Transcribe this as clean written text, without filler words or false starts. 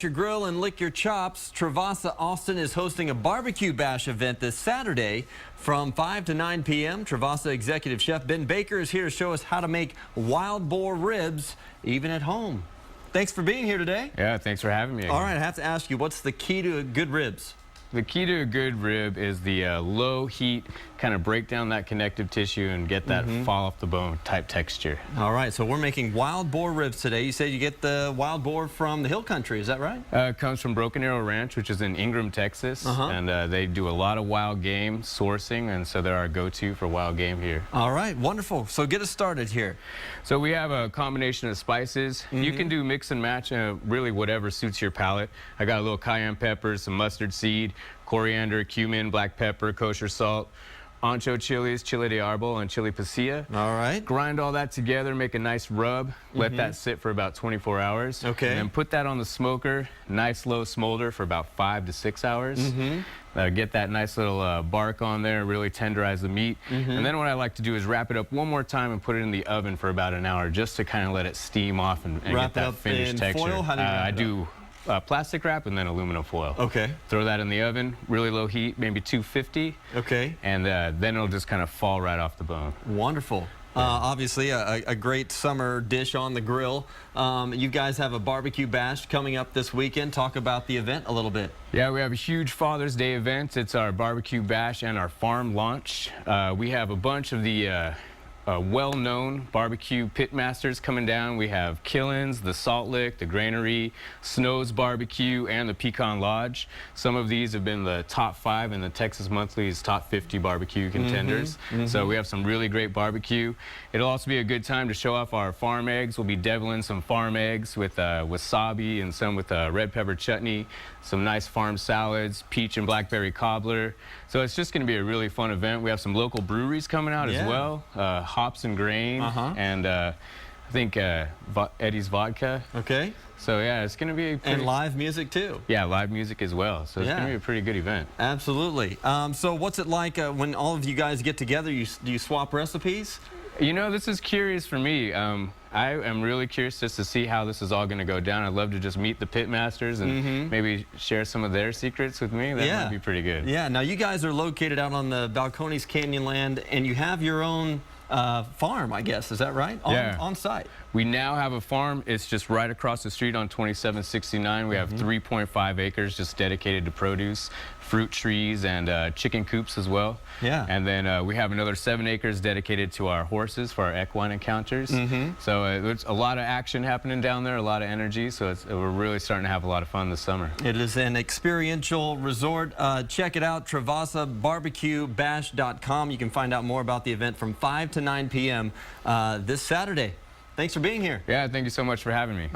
Your grill and lick your chops. Travaasa Austin is hosting a BBQ Bash event this Saturday from 5 to 9 p.m. Travaasa Executive Chef Ben Baker is here to show us how to make wild boar ribs even at home. Thanks for being here today. Yeah, thanks for having me again. All right, I have to ask you, what's the key to good ribs? The key to a good rib is the low heat, kind of break down that connective tissue and get that fall off the bone type texture. All right, so we're making wild boar ribs today. You said you get the wild boar from the hill country, is that right? It comes from Broken Arrow Ranch, which is in Ingram, Texas. And they do a lot of wild game sourcing, and so they're our go-to for wild game here. All right, wonderful. So get us started here. So we have a combination of spices. You can do mix and match, really whatever suits your palate. I got a little cayenne pepper, some mustard seed, coriander, cumin, black pepper, kosher salt, ancho chilies, chile de árbol, and chile pasilla. All right. Grind all that together, make a nice rub, let that sit for about 24 hours. Okay. And then put that on the smoker, nice low smolder for about 5 to 6 hours. Get that nice little bark on there, really tenderize the meat. And then what I like to do is wrap it up one more time and put it in the oven for about an hour just to kind of let it steam off and get that finished texture. Foil? How do you wrap it up? I do plastic wrap and then aluminum foil. Okay. Throw that in the oven, really low heat, maybe 250. Okay. And then it'll just kind of fall right off the bone. Wonderful. Obviously, a great summer dish on the grill. You guys have a BBQ Bash coming up this weekend. Talk about the event a little bit. Yeah, we have a huge Father's Day event. It's our BBQ Bash and our farm launch. We have a bunch of the well-known barbecue pit masters coming down. We have Killins, the Salt Lick, the Granary, Snow's Barbecue, and the Pecan Lodge. Some of these have been the top 5 in the Texas Monthly's top 50 barbecue contenders. So we have some really great barbecue. It'll also be a good time to show off our farm eggs. We'll be deviling some farm eggs with wasabi and some with red pepper chutney, some nice farm salads, peach and blackberry cobbler. So it's just going to be a really fun event. We have some local breweries coming out as well. Hops and Grain, and I think Eddie's Vodka. Okay. So yeah, it's going to be and live music too. Yeah, live music as well. So it's going to be a pretty good event. Absolutely. So what's it like when all of you guys get together? Do you swap recipes? You know, this is curious for me. I am really curious just to see how this is all going to go down. I'd love to just meet the pit masters and maybe share some of their secrets with me. That might be pretty good. Yeah. Now you guys are located out on the Balcones Canyon land, and you have your own farm, I guess. Is that right? On site. We now have a farm. It's just right across the street on 2769. We have 3.5 acres just dedicated to produce, fruit trees, and chicken coops as well. Yeah. And then we have another 7 acres dedicated to our horses for our equine encounters. So there's a lot of action happening down there, a lot of energy. So we're really starting to have a lot of fun this summer. It is an experiential resort. Check it out, TravaasaBBQBash.com. You can find out more about the event from 5 to 9 p.m. This Saturday. Thanks for being here. Yeah, thank you so much for having me.